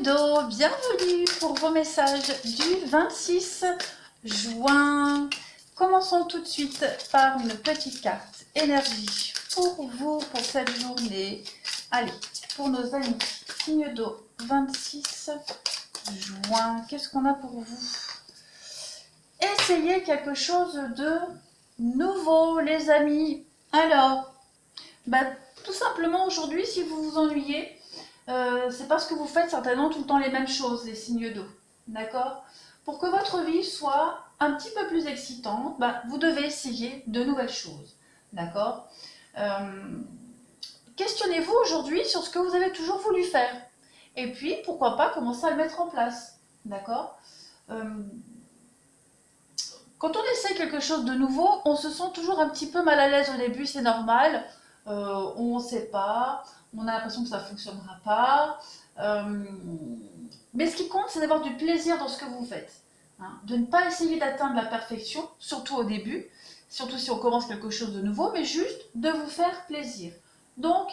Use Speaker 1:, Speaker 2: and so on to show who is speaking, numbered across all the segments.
Speaker 1: Signe d'eau, bienvenue pour vos messages du 26 juin. Commençons tout de suite par une petite carte énergie pour vous, pour cette journée. Allez, pour nos amis, signe d'eau, 26 juin, qu'est-ce qu'on a pour vous? Essayez quelque chose de nouveau, les amis. Alors, tout simplement aujourd'hui, si vous vous ennuyez, c'est parce que vous faites certainement tout le temps les mêmes choses, les signes d'eau. D'accord? Pour que votre vie soit un petit peu plus excitante, vous devez essayer de nouvelles choses. D'accord? Questionnez-vous aujourd'hui sur ce que vous avez toujours voulu faire. Et puis, pourquoi pas commencer à le mettre en place. D'accord? Quand on essaie quelque chose de nouveau, on se sent toujours un petit peu mal à l'aise au début, c'est normal. On ne sait pas, on a l'impression que ça ne fonctionnera pas. Mais ce qui compte, c'est d'avoir du plaisir dans ce que vous faites. Hein, de ne pas essayer d'atteindre la perfection, surtout au début, surtout si on commence quelque chose de nouveau, mais juste de vous faire plaisir. Donc,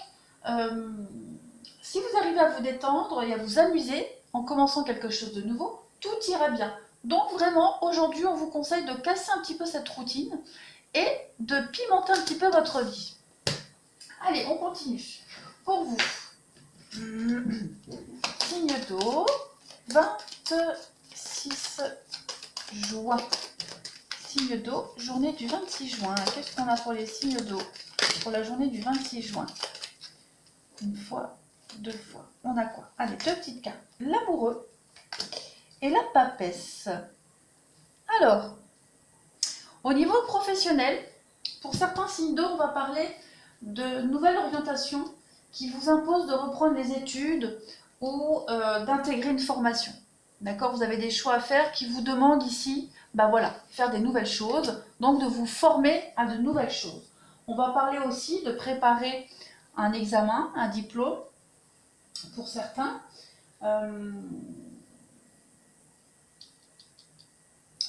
Speaker 1: si vous arrivez à vous détendre et à vous amuser en commençant quelque chose de nouveau, tout ira bien. Donc vraiment, aujourd'hui, on vous conseille de casser un petit peu cette routine et de pimenter un petit peu votre vie. Allez, on continue. Pour vous, signe d'eau, 26 juin. Signe d'eau, journée du 26 juin. Qu'est-ce qu'on a pour les signes d'eau pour la journée du 26 juin? Une fois, deux fois. On a quoi? Allez, deux petites cartes. L'amoureux et la papesse. Alors, au niveau professionnel, pour certains signes d'eau, on va parler de nouvelles orientations qui vous imposent de reprendre les études ou d'intégrer une formation. D'accord? Vous avez des choix à faire qui vous demandent ici, faire des nouvelles choses, donc de vous former à de nouvelles choses. On va parler aussi de préparer un examen, un diplôme, pour certains.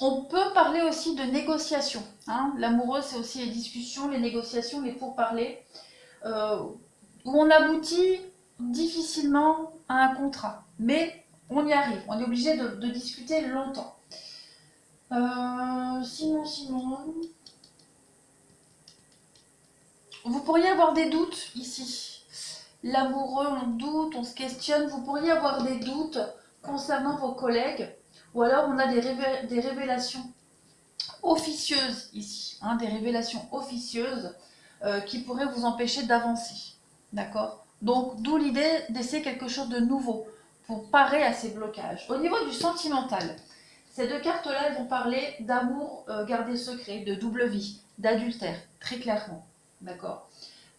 Speaker 1: On peut parler aussi de négociations. Hein. L'amoureux, c'est aussi les discussions, les négociations, les pourparlers, où on aboutit difficilement à un contrat. Mais on y arrive, on est obligé de discuter longtemps. Sinon, vous pourriez avoir des doutes ici. L'amoureux, on doute, on se questionne. Vous pourriez avoir des doutes concernant vos collègues. Ou alors on a des révélations officieuses ici, hein, des révélations officieuses qui pourraient vous empêcher d'avancer. D'accord? Donc, d'où l'idée d'essayer quelque chose de nouveau pour parer à ces blocages. Au niveau du sentimental, ces deux cartes-là, elles vont parler d'amour gardé secret, de double vie, d'adultère, très clairement. D'accord?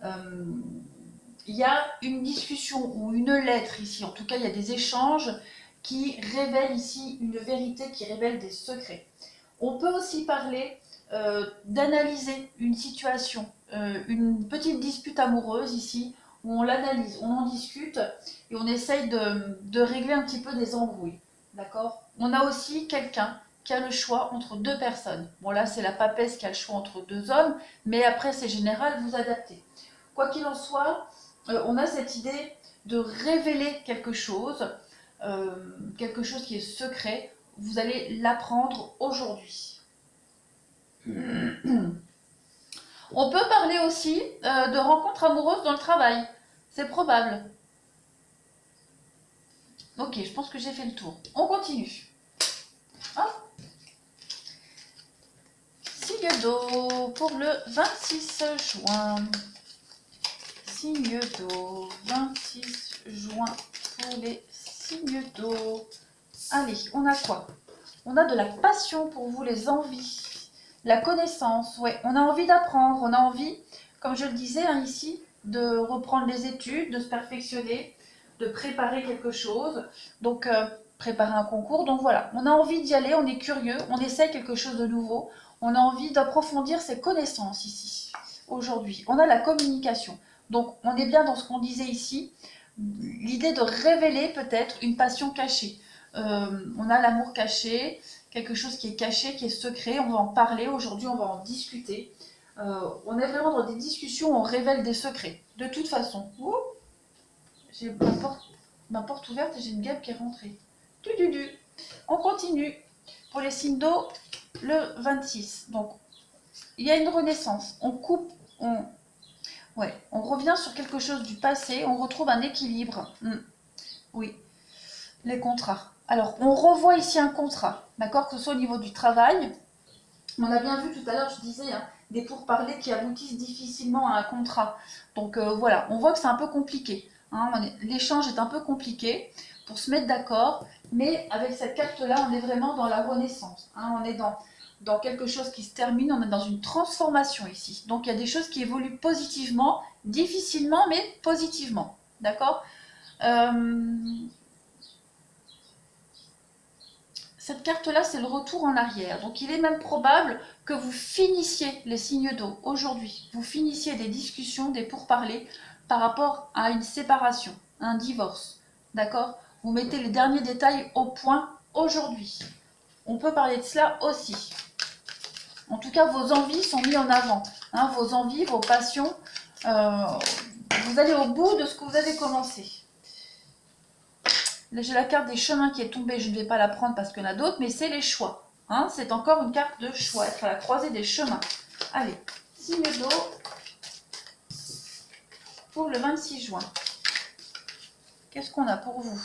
Speaker 1: Il y a une discussion ou une lettre ici, en tout cas il y a des échanges qui révèlent ici une vérité, qui révèlent des secrets. On peut aussi parler d'analyser une situation, une petite dispute amoureuse ici, où on l'analyse, on en discute et on essaye de régler un petit peu des embrouilles. D'accord? On a aussi quelqu'un qui a le choix entre deux personnes. Bon là c'est la papesse qui a le choix entre deux hommes, mais après c'est général, vous adaptez. Quoi qu'il en soit, on a cette idée de révéler quelque chose qui est secret. Vous allez l'apprendre aujourd'hui. On peut parler aussi de rencontres amoureuses dans le travail. C'est probable. Ok, je pense que j'ai fait le tour. On continue. Hop. Signe d'eau pour le 26 juin. Signe d'eau, 26 juin pour les signes d'eau. Allez, on a quoi? On a de la passion pour vous, les envies, la connaissance. Ouais, on a envie d'apprendre, on a envie, comme je le disais ici, de reprendre les études, de se perfectionner, de préparer quelque chose. Donc, préparer un concours. Donc voilà, on a envie d'y aller, on est curieux, on essaie quelque chose de nouveau. On a envie d'approfondir ses connaissances ici, aujourd'hui. On a la communication. Donc, on est bien dans ce qu'on disait ici, l'idée de révéler peut-être une passion cachée. On a l'amour caché, quelque chose qui est caché, qui est secret. On va en parler aujourd'hui, on va en discuter. On est vraiment dans des discussions où on révèle des secrets. De toute façon, j'ai la porte Ma porte ouverte et j'ai une guêpe qui est rentrée. Du. On continue. Pour les signes d'eau, le 26. Donc, il y a une renaissance. On coupe, on revient sur quelque chose du passé. On retrouve un équilibre. Oui, les contrats. Alors, on revoit ici un contrat, d'accord, que ce soit au niveau du travail. On a bien vu tout à l'heure, je disais, hein, des pourparlers qui aboutissent difficilement à un contrat. Donc voilà, on voit que c'est un peu compliqué. Hein, l'échange est un peu compliqué pour se mettre d'accord, mais avec cette carte-là, on est vraiment dans la renaissance. Hein, on est dans quelque chose qui se termine, on est dans une transformation ici. Donc il y a des choses qui évoluent positivement, difficilement, mais positivement. D'accord. Cette carte-là, c'est le retour en arrière. Donc, il est même probable que vous finissiez les signes d'eau aujourd'hui. Vous finissiez des discussions, des pourparlers par rapport à une séparation, un divorce. D'accord? Vous mettez les derniers détails au point aujourd'hui. On peut parler de cela aussi. En tout cas, vos envies sont mises en avant. Hein, vos envies, vos passions. Vous allez au bout de ce que vous avez commencé. J'ai la carte des chemins qui est tombée, je ne vais pas la prendre parce qu'il y en a d'autres, mais c'est les choix. Hein, c'est encore une carte de choix, être à la croisée des chemins. Allez, signe d'eau pour le 26 juin. Qu'est-ce qu'on a pour vous?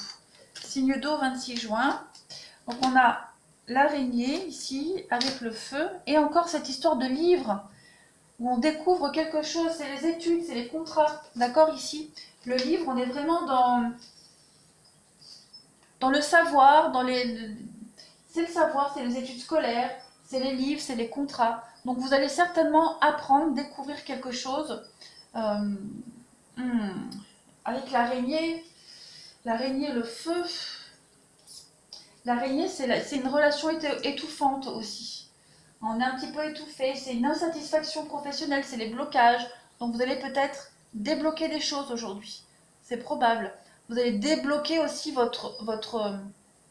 Speaker 1: Signe d'eau 26 juin. Donc on a l'araignée ici avec le feu et encore cette histoire de livre où on découvre quelque chose, c'est les études, c'est les contrats. D'accord, ici, le livre, on est vraiment dans le savoir, c'est le savoir, c'est les études scolaires, c'est les livres, c'est les contrats. Donc vous allez certainement apprendre, découvrir quelque chose. Avec l'araignée, le feu. L'araignée, c'est une relation étouffante aussi. On est un petit peu étouffé, c'est une insatisfaction professionnelle, c'est les blocages. Donc vous allez peut-être débloquer des choses aujourd'hui. C'est probable. Vous allez débloquer aussi votre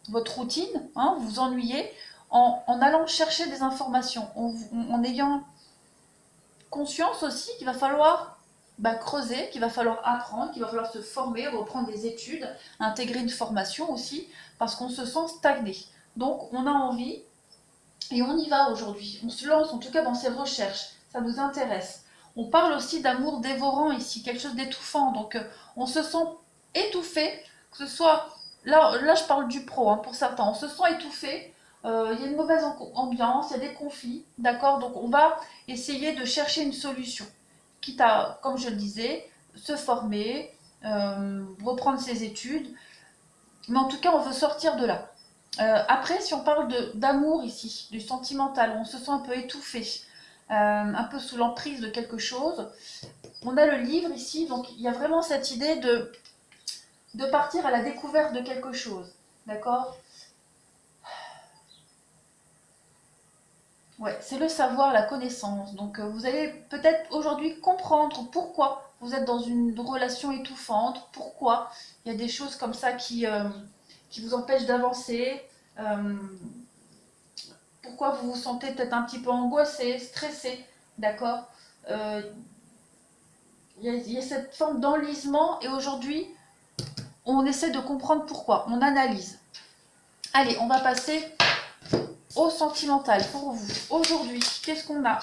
Speaker 1: routine, hein, vous vous ennuyez, en allant chercher des informations, en ayant conscience aussi qu'il va falloir creuser, qu'il va falloir apprendre, qu'il va falloir se former, reprendre des études, intégrer une formation aussi, parce qu'on se sent stagné. Donc on a envie, et on y va aujourd'hui. On se lance en tout cas dans ces recherches, ça nous intéresse. On parle aussi d'amour dévorant ici, quelque chose d'étouffant, donc on se sent étouffé, que ce soit, là je parle du pro, hein, pour certains, on se sent étouffé, il y a une mauvaise ambiance, il y a des conflits, d'accord, donc on va essayer de chercher une solution, quitte à, comme je le disais, se former, reprendre ses études, mais en tout cas on veut sortir de là. Après, si on parle d'amour ici, du sentimental, où on se sent un peu étouffé, un peu sous l'emprise de quelque chose, on a le livre ici, donc il y a vraiment cette idée de partir à la découverte de quelque chose, d'accord? Ouais, c'est le savoir, la connaissance. Donc vous allez peut-être aujourd'hui comprendre pourquoi vous êtes dans une relation étouffante, pourquoi il y a des choses comme ça qui vous empêchent d'avancer, pourquoi vous vous sentez peut-être un petit peu angoissé, stressé, d'accord? Il y a cette forme d'enlisement et aujourd'hui, on essaie de comprendre pourquoi, on analyse. Allez, on va passer au sentimental pour vous. Aujourd'hui, qu'est-ce qu'on a?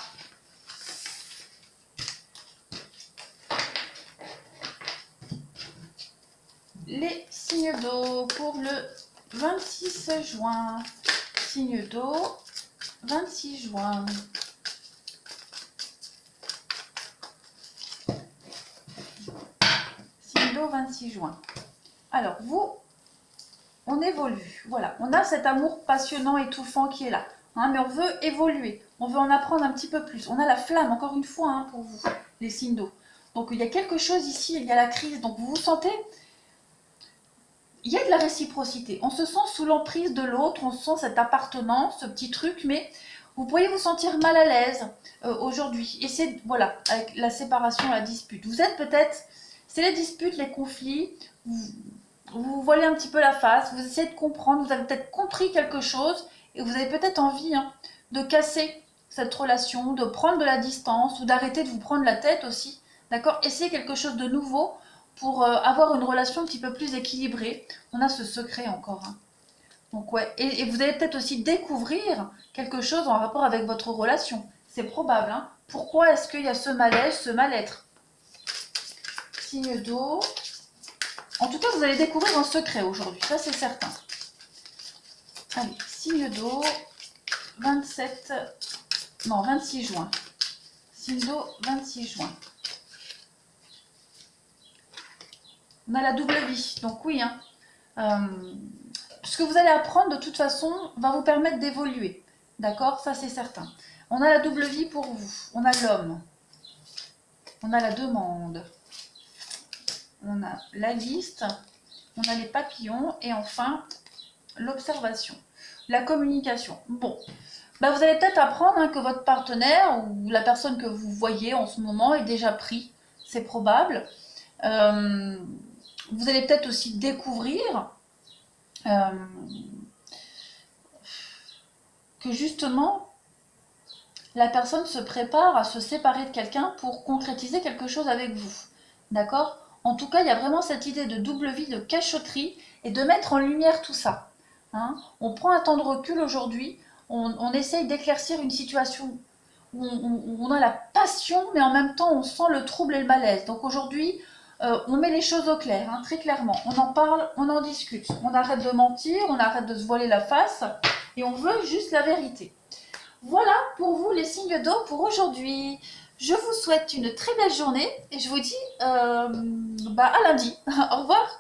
Speaker 1: Les signes d'eau pour le 26 juin. Signe d'eau, 26 juin. Signe d'eau, 26 juin. Alors, vous, on évolue. Voilà, on a cet amour passionnant, étouffant qui est là. Hein, mais on veut évoluer. On veut en apprendre un petit peu plus. On a la flamme, encore une fois, hein, pour vous, les signes d'eau. Donc, il y a quelque chose ici, il y a la crise. Donc, vous vous sentez... Il y a de la réciprocité. On se sent sous l'emprise de l'autre, on sent cette appartenance, ce petit truc, mais vous pourriez vous sentir mal à l'aise aujourd'hui. Et c'est, voilà, avec la séparation, la dispute. Vous êtes peut-être, c'est les disputes, les conflits, vous voilez un petit peu la face, vous essayez de comprendre, vous avez peut-être compris quelque chose, et vous avez peut-être envie de casser cette relation, de prendre de la distance, ou d'arrêter de vous prendre la tête aussi, d'accord? Essayez quelque chose de nouveau, pour avoir une relation un petit peu plus équilibrée. On a ce secret encore. Hein. Donc ouais, et vous allez peut-être aussi découvrir quelque chose en rapport avec votre relation. C'est probable. Hein. Pourquoi est-ce qu'il y a ce malaise, ce mal-être? Signe d'eau. En tout cas, vous allez découvrir un secret aujourd'hui, ça c'est certain. Allez, signe d'eau, 26 juin. Signe d'eau, 26 juin. On a la double vie, donc oui, hein. Ce que vous allez apprendre de toute façon va vous permettre d'évoluer. D'accord? Ça c'est certain. On a la double vie pour vous. On a l'homme. On a la demande. On a la liste. On a les papillons. Et enfin, l'observation. La communication. Bon. Bah, vous allez peut-être apprendre hein, que votre partenaire ou la personne que vous voyez en ce moment est déjà pris. C'est probable. Vous allez peut-être aussi découvrir que justement, la personne se prépare à se séparer de quelqu'un pour concrétiser quelque chose avec vous. D'accord? En tout cas, il y a vraiment cette idée de double vie, de cachotterie et de mettre en lumière tout ça. Hein? On prend un temps de recul aujourd'hui, on essaye d'éclaircir une situation où on a la passion, mais en même temps on sent le trouble et le malaise. Donc aujourd'hui, on met les choses au clair, hein, très clairement. On en parle, on en discute. On arrête de mentir, on arrête de se voiler la face et on veut juste la vérité. Voilà pour vous les signes d'eau pour aujourd'hui. Je vous souhaite une très belle journée et je vous dis à lundi. Au revoir.